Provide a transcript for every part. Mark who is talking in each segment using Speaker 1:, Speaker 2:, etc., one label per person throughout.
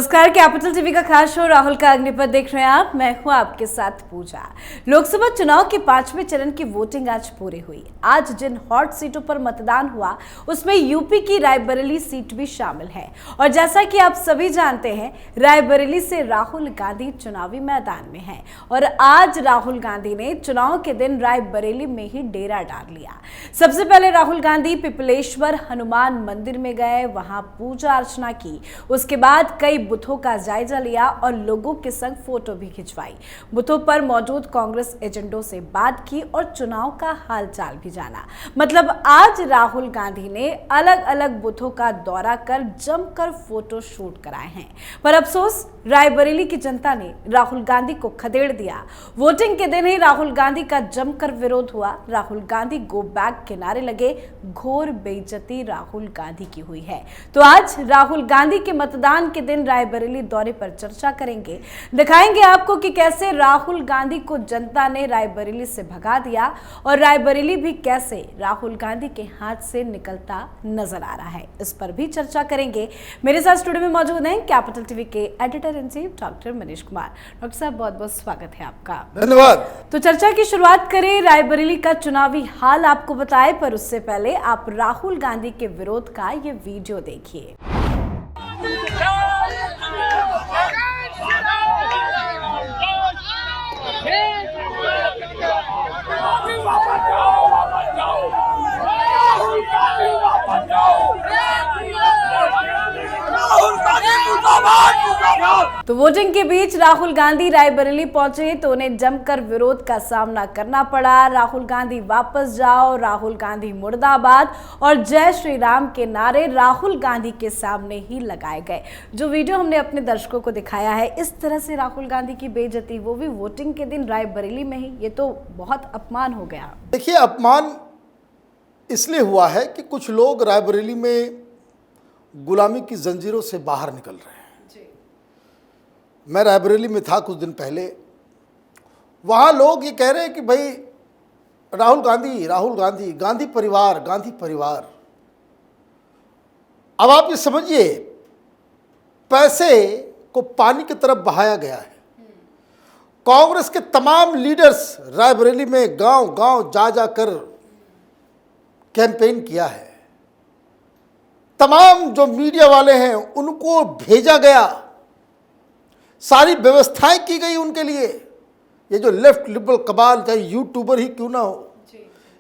Speaker 1: नमस्कार, capital TV का खास शो राहुल का अग्निपथ देख रहे हैं आप। मैं हूं आपके साथ पूजा। लोकसभा चुनाव के 5वें चरण की वोटिंग आज पूरी हुई। आज जिन हॉट सीटों पर मतदान हुआ उसमें यूपी की रायबरेली सीट भी शामिल है। और जैसा कि आप सभी जानते हैं, रायबरेली से राहुल गांधी चुनावी मैदान में है और आज राहुल गांधी ने चुनाव के दिन रायबरेली में ही डेरा डाल लिया। सबसे पहले राहुल गांधी पिपलेश्वर हनुमान मंदिर में गए, वहां पूजा अर्चना की। उसके बाद कई बूथों का जायजा लिया और लोगों के संग फोटो भी खिंचवाई। बूथों पर मौजूद कांग्रेस एजेंटों से बात की और चुनाव का हालचाल भी जाना। मतलब आज राहुल गांधी ने अलग अलग बूथों का दौरा कर जमकर फोटो शूट कराए हैं। पर अफसोस, रायबरेली की जनता ने राहुल गांधी को खदेड़ दिया। वोटिंग के दिन ही राहुल गांधी का जमकर विरोध हुआ। राहुल गांधी गो बैक के नारे लगे। घोर बेइज्जती राहुल गांधी की हुई है। तो आज राहुल गांधी के मतदान के दिन रायबरेली दौरे पर चर्चा करेंगे। दिखाएंगे आपको कि कैसे राहुल गांधी को जनता ने रायबरेली से भगा दिया और रायबरेली भी कैसे राहुल गांधी के हाथ से निकलता नजर आ रहा है। इस पर भी चर्चा करेंगे। मेरे साथ स्टूडियो में मौजूद हैं कैपिटल टीवी के editor in chief doctor Manish Kumar. Doctor साहब, बहुत बहुत स्वागत है आपका।
Speaker 2: धन्यवाद।
Speaker 1: तो चर्चा की शुरुआत करें। रायबरेली का चुनावी हाल आपको बताएं, पर उससे पहले आप राहुल गांधी के विरोध का ये वीडियो देखिए। तो वोटिंग के बीच राहुल गांधी रायबरेली पहुंचे तो उन्हें जमकर विरोध का सामना करना पड़ा। राहुल गांधी वापस जाओ, राहुल गांधी मुर्दाबाद और जय श्री राम के नारे राहुल गांधी के सामने ही लगाए गए। जो वीडियो हमने अपने दर्शकों को दिखाया है, इस तरह से राहुल गांधी की बेइज्जती, वो भी वोटिंग के दिन रायबरेली में ही, ये तो बहुत अपमान हो गया।
Speaker 2: देखिए, अपमान इसलिए हुआ है कि कुछ लोग रायबरेली में गुलामी की जंजीरों से बाहर निकल रहे हैं। मैं रायबरेली में था कुछ दिन पहले। वहाँ लोग ये कह रहे हैं कि भाई राहुल गांधी, गांधी परिवार, गांधी परिवार। अब आप ये समझिए, पैसे को पानी की तरफ बहाया गया है। कांग्रेस के तमाम लीडर्स रायबरेली में गांव गांव जा जाकर कैंपेन किया है। तमाम जो मीडिया वाले हैं उनको भेजा गया, सारी व्यवस्थाएं की गई उनके लिए। ये जो लेफ्ट लिबरल कबाल, चाहे यूट्यूबर ही क्यों ना हो,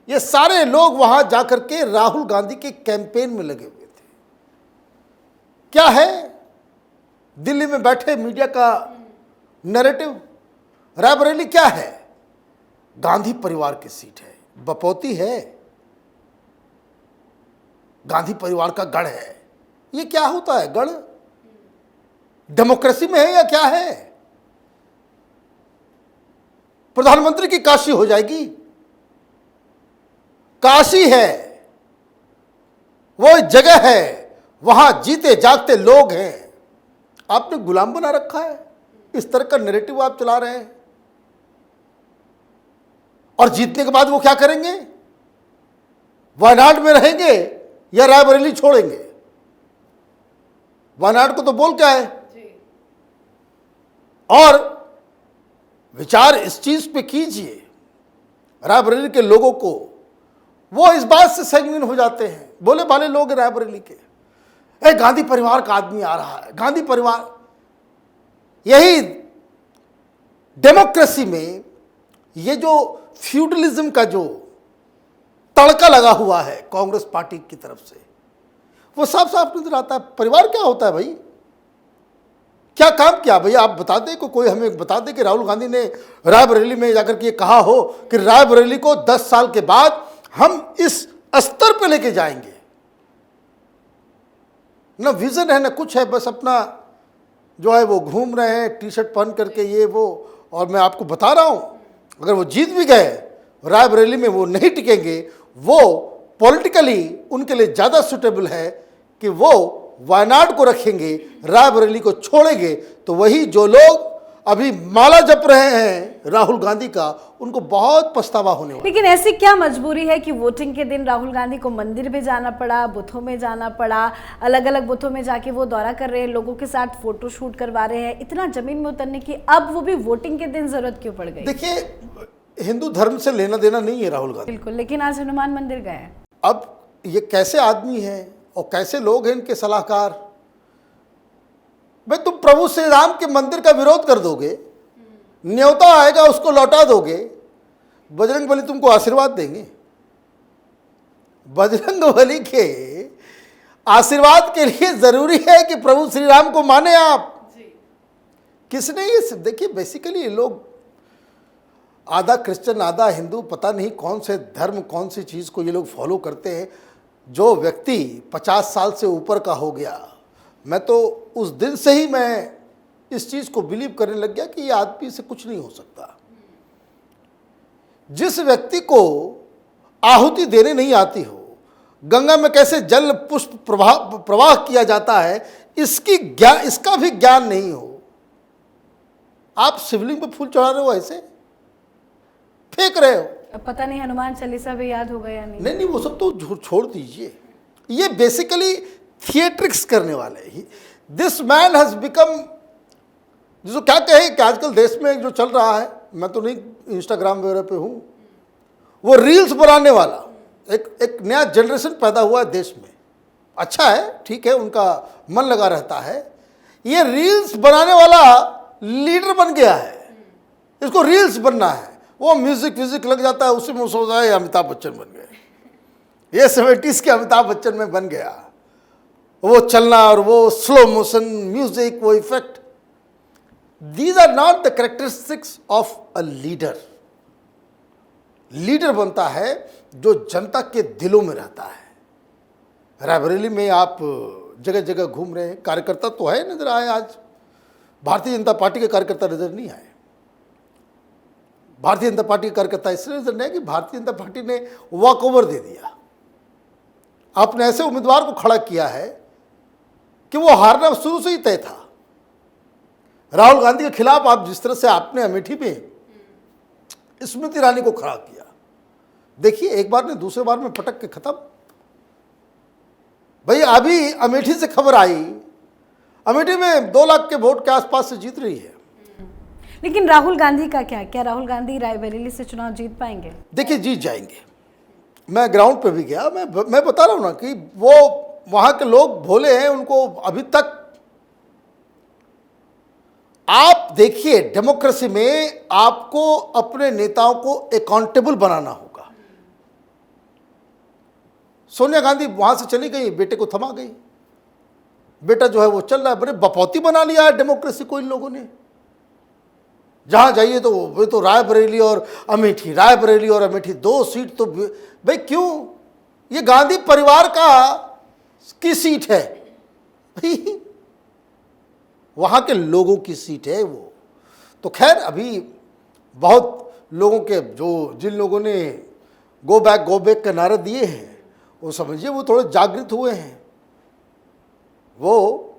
Speaker 2: ये सारे लोग वहां जाकर के राहुल गांधी के कैंपेन में लगे हुए थे। क्या है दिल्ली में बैठे मीडिया का नैरेटिव? रायबरेली क्या है? गांधी परिवार की सीट है, बपौती है, गांधी परिवार का गढ़ है। ये क्या होता है गढ़? डेमोक्रेसी में है या क्या है? प्रधानमंत्री की काशी हो जाएगी। काशी है, वो जगह है, वहां जीते जागते लोग हैं। आपने गुलाम बना रखा है। इस तरह का नैरेटिव आप चला रहे हैं। और जीतने के बाद वो क्या करेंगे? वायनाड में रहेंगे या रायबरेली छोड़ेंगे? वायनाड को तो बोल क्या है? और विचार इस चीज पे कीजिए, रायबरेली के लोगों को, वो इस बात से संगीन हो जाते हैं, बोले भाले लोग रायबरेली के, गांधी परिवार का आदमी आ रहा है, गांधी परिवार। यही डेमोक्रेसी में ये जो फ्यूडलिज्म का जो तड़का लगा हुआ है कांग्रेस पार्टी की तरफ से, वो साफ साफ नजर आता है। परिवार क्या होता है भाई? क्या काम किया भैया? आप बता दें, कोई हमें बता दे कि राहुल गांधी ने रायबरेली में जाकर के ये कहा हो कि रायबरेली को 10 साल के बाद हम इस स्तर पे लेके जाएंगे। ना विजन है ना कुछ है, बस अपना जो है वो घूम रहे हैं टी शर्ट पहन करके, ये वो। और मैं आपको बता रहा हूं, अगर वो जीत भी गए, रायबरेली में वो नहीं टिकेंगे। वो पॉलिटिकली उनके लिए ज़्यादा सुटेबल है कि वो वायनाड को रखेंगे, रायबरेली को छोड़ेंगे। तो वही जो लोग अभी माला जप रहे हैं राहुल गांधी का, उनको बहुत पछतावा होने वाला।
Speaker 1: लेकिन ऐसी क्या मजबूरी है कि वोटिंग के दिन राहुल गांधी को मंदिर भी जाना पड़ा, बूथों में जाना पड़ा, अलग अलग बूथों में जाके वो दौरा कर रहे हैं, लोगों के साथ फोटो शूट करवा रहे हैं, इतना जमीन में उतरने की अब वो भी वोटिंग के दिन जरूरत क्यों पड़ गई?
Speaker 2: देखिए, हिंदू धर्म से लेना देना नहीं है राहुल गांधी,
Speaker 1: बिल्कुल, लेकिन आज हनुमान मंदिर गए।
Speaker 2: अब ये कैसे आदमी हैं और कैसे लोग हैं इनके सलाहकार? भाई तुम प्रभु श्री राम के मंदिर का विरोध कर दोगे, न्योता आएगा उसको लौटा दोगे, बजरंग बली तुमको आशीर्वाद देंगे? बजरंग बली के आशीर्वाद के लिए जरूरी है कि प्रभु श्री राम को माने आप? किसने ये देखिए, बेसिकली ये लोग आधा क्रिश्चियन आधा हिंदू, पता नहीं कौन से धर्म कौन सी चीज़ को ये लोग फॉलो करते हैं। जो व्यक्ति 50 साल से ऊपर का हो गया, मैं तो उस दिन से ही मैं इस चीज़ को बिलीव करने लग गया कि ये आदमी से कुछ नहीं हो सकता। जिस व्यक्ति को आहुति देने नहीं आती हो, गंगा में कैसे जल पुष्प प्रवाह किया जाता है इसका भी ज्ञान नहीं हो, आप शिवलिंग पर फूल चढ़ा रहे हो, ऐसे फेंक रहे हो।
Speaker 1: अब पता नहीं हनुमान चालीसा भी याद होगा या नहीं।
Speaker 2: नहीं, वो सब तो छोड़ दीजिए। ये बेसिकली थिएट्रिक्स करने वाले। दिस मैन हैज बिकम, जिसको क्या कहें कि आजकल देश में जो चल रहा है, मैं तो नहीं इंस्टाग्राम वगैरह पे हूँ, वो रील्स बनाने वाला एक नया जनरेशन पैदा हुआ है देश में। अच्छा है, ठीक है, उनका मन लगा रहता है। ये रील्स बनाने वाला लीडर बन गया है, इसको रील्स बनना है, वो म्यूजिक व्यूजिक लग जाता है, उसी में सोचता है अमिताभ बच्चन बन गए, ये 70s के अमिताभ बच्चन में बन गया। वो चलना और वो स्लो मोशन म्यूजिक, वो effect, these are not the characteristics of a leader. Leader बनता है जो जनता के दिलों में रहता है। रायबरेली में आप जगह जगह घूम रहे हैं, कार्यकर्ता तो है, नजर आए आज भारतीय जनता पार्टी के कार्यकर्ता नजर नहीं आए। भारतीय जनता पार्टी के कार्यकर्ता इसलिए नजर नहीं आए कि भारतीय जनता पार्टी ने वॉक ओवर दे दिया। आपने ऐसे उम्मीदवार को खड़ा किया है कि वो हारना शुरू से ही तय था। राहुल गांधी के खिलाफ आप जिस तरह से आपने अमेठी में स्मृति ईरानी को खड़ा किया, देखिए एक बार ने दूसरे बार में पटक के खत्म। भाई अभी अमेठी से खबर आई, अमेठी में 2 लाख के वोट के आसपास से जीत रही है।
Speaker 1: लेकिन राहुल गांधी का क्या राहुल गांधी रायबरेली से चुनाव जीत पाएंगे?
Speaker 2: देखिए, जीत जाएंगे। मैं ग्राउंड पे भी गया, मैं बता रहा हूं ना कि वो वहां के लोग भोले हैं। उनको अभी तक, आप देखिए, डेमोक्रेसी में आपको अपने नेताओं को अकाउंटेबल बनाना होगा। सोनिया गांधी वहां से चली गई, बेटे को थमा गई, बेटा जो है वो चल रहा है। बड़े बपौती बना लिया है डेमोक्रेसी को इन लोगों ने। जहां जाइए तो वे तो रायबरेली और अमेठी, रायबरेली और अमेठी, 2 सीट तो भाई क्यों? ये गांधी परिवार की सीट है भाई, वहां के लोगों की सीट है वो। तो खैर, अभी बहुत लोगों के जिन लोगों ने गो बैक के नारे दिए हैं, वो समझिए वो थोड़े जागृत हुए हैं। वो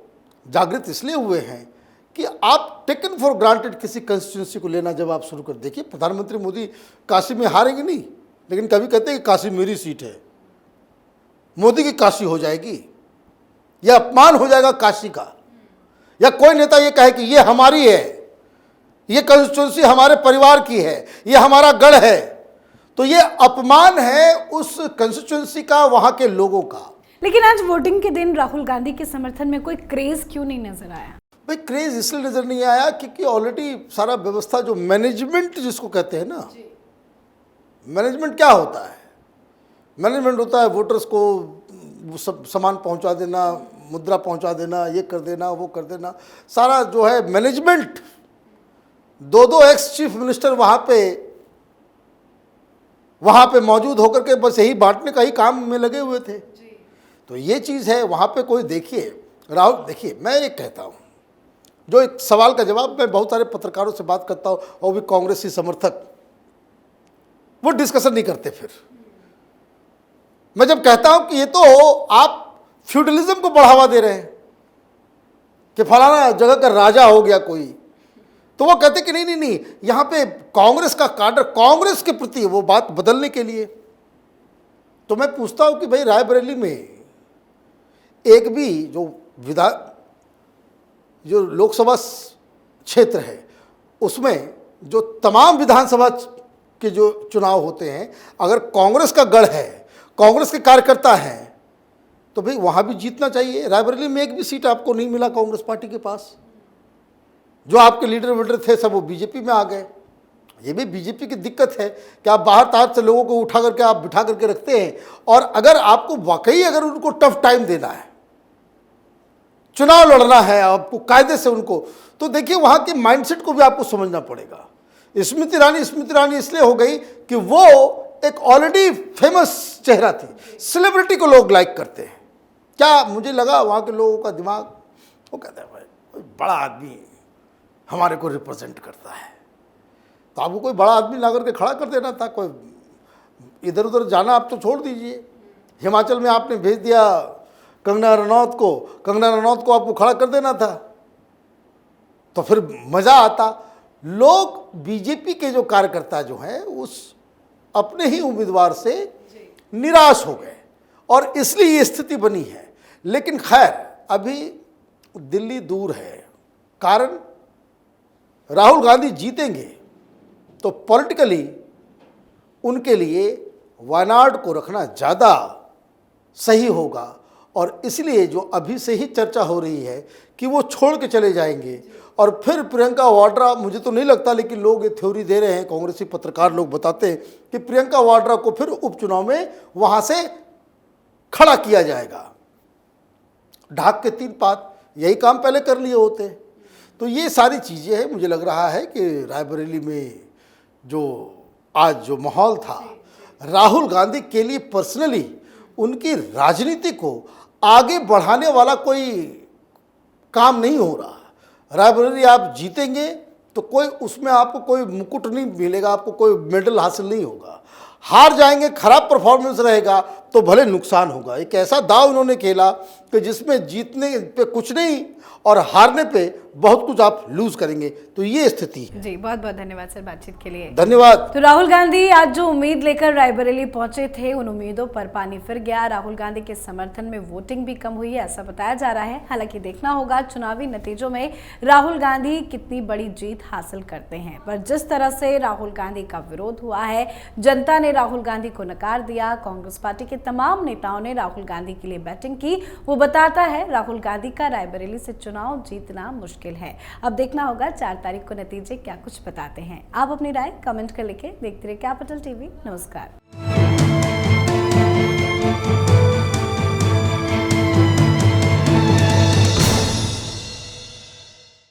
Speaker 2: जागृत इसलिए हुए हैं कि आप टेकन फॉर ग्रांटेड किसी कंस्टिट्यूंसी को लेना जब आप शुरू कर, देखिए प्रधानमंत्री मोदी काशी में हारेंगे नहीं, लेकिन कभी कहते हैं कि काशी मेरी सीट है, मोदी की काशी हो जाएगी, यह अपमान हो जाएगा काशी का। या कोई नेता ये कहे कि ये हमारी है, ये कंस्टिट्यूंसी हमारे परिवार की है, ये हमारा गढ़ है, तो ये अपमान है उस कंस्टिट्यूंसी का, वहां के लोगों का।
Speaker 1: लेकिन आज वोटिंग के दिन राहुल गांधी के समर्थन में कोई क्रेज क्यों नहीं नजर आया?
Speaker 2: भाई क्रेज इसलिए नजर नहीं आया क्योंकि ऑलरेडी सारा व्यवस्था, जो मैनेजमेंट जिसको कहते हैं ना, मैनेजमेंट क्या होता है? मैनेजमेंट होता है वोटर्स को सब सामान पहुंचा देना, मुद्रा पहुंचा देना, ये कर देना, वो कर देना, सारा जो है मैनेजमेंट। 2 एक्स चीफ मिनिस्टर वहां पे मौजूद होकर के बस यही बांटने का ही काम में लगे हुए थे। तो ये चीज़ है, वहां पे कोई देखिए राहुल, देखिए मैं ये कहता हूँ, जो एक सवाल का जवाब मैं बहुत सारे पत्रकारों से बात करता हूँ, और भी कांग्रेसी समर्थक, वो डिस्कशन नहीं करते। फिर मैं जब कहता हूं कि ये तो आप फ्यूडलिज्म को बढ़ावा दे रहे हैं कि फलाना जगह का राजा हो गया कोई, तो वो कहते कि नहीं नहीं नहीं, यहाँ पे कांग्रेस का काडर कांग्रेस के प्रति वो बात बदलने के लिए। तो मैं पूछता हूँ कि भाई रायबरेली में एक भी जो लोकसभा क्षेत्र है उसमें जो तमाम विधानसभा के जो चुनाव होते हैं, अगर कांग्रेस का गढ़ है, कांग्रेस के कार्यकर्ता हैं, तो भाई वहाँ भी जीतना चाहिए। रायबरेली में एक भी सीट आपको नहीं मिला कांग्रेस पार्टी के पास। जो आपके लीडर वीडर थे सब वो बीजेपी में आ गए। ये भी बीजेपी की दिक्कत है कि आप बाहर तार से लोगों को उठा करके आप बिठा करके रखते हैं, और अगर आपको वाकई अगर उनको टफ टाइम देना है, चुनाव लड़ना है आपको कायदे से उनको, तो देखिए वहाँ के माइंडसेट को भी आपको समझना पड़ेगा। स्मृति ईरानी इसलिए हो गई कि वो एक ऑलरेडी फेमस चेहरा थी, सेलिब्रिटी को लोग लाइक करते हैं। क्या मुझे लगा वहाँ के लोगों का दिमाग, वो कहते हैं भाई कोई बड़ा आदमी हमारे को रिप्रेजेंट करता है, तो आपको कोई बड़ा आदमी ला करके खड़ा कर देना था। कोई इधर उधर जाना आप तो छोड़ दीजिए। हिमाचल में आपने भेज दिया कंगना रनौत को आपको खड़ा कर देना था, तो फिर मज़ा आता। लोग बीजेपी के जो कार्यकर्ता जो हैं उस अपने ही उम्मीदवार से निराश हो गए और इसलिए ये स्थिति बनी है। लेकिन खैर अभी दिल्ली दूर है, कारण राहुल गांधी जीतेंगे तो पॉलिटिकली उनके लिए वायनाड को रखना ज़्यादा सही होगा, और इसलिए जो अभी से ही चर्चा हो रही है कि वो छोड़ के चले जाएंगे और फिर प्रियंका वाड्रा, मुझे तो नहीं लगता, लेकिन लोग ये थ्योरी दे रहे हैं, कांग्रेसी पत्रकार लोग बताते हैं कि प्रियंका वाड्रा को फिर उपचुनाव में वहाँ से खड़ा किया जाएगा। ढाक के 3 पात, यही काम पहले कर लिए होते। तो ये सारी चीज़ें हैं। मुझे लग रहा है कि रायबरेली में जो आज जो माहौल था, राहुल गांधी के लिए पर्सनली उनकी राजनीति को आगे बढ़ाने वाला कोई काम नहीं हो रहा। रायबरेली आप जीतेंगे तो कोई उसमें आपको कोई मुकुट नहीं मिलेगा, आपको कोई मेडल हासिल नहीं होगा। हार जाएंगे, खराब परफॉर्मेंस रहेगा तो भले नुकसान होगा। एक ऐसा दाव इन्होंने खेला कि जिसमें जीतने पे कुछ नहीं और हारने पे बहुत कुछ आप लूज करेंगे। तो ये स्थिति है।
Speaker 1: जी, बहुत बहुत धन्यवाद सर बातचीत के लिए।
Speaker 2: धन्यवाद।
Speaker 1: तो राहुल गांधी आज जो उम्मीद लेकर रायबरेली पहुंचे थे, उन उम्मीदों पर पानी फिर गया। राहुल गांधी के समर्थन में वोटिंग भी कम हुई है, ऐसा बताया जा रहा है। हालांकि देखना होगा चुनावी नतीजों में राहुल गांधी कितनी बड़ी जीत हासिल करते हैं। पर जिस तरह से राहुल गांधी का विरोध हुआ है, जनता ने राहुल गांधी को नकार दिया, कांग्रेस पार्टी के तमाम नेताओं ने राहुल गांधी के लिए बैटिंग की, वो बताता है राहुल गांधी का रायबरेली से चुनाव जीतना मुश्किल है। अब देखना होगा 4 तारीख को नतीजे क्या कुछ बताते हैं। आप अपनी राय कमेंट कर लिखे। देखते रहिए कैपिटल टीवी। नमस्कार।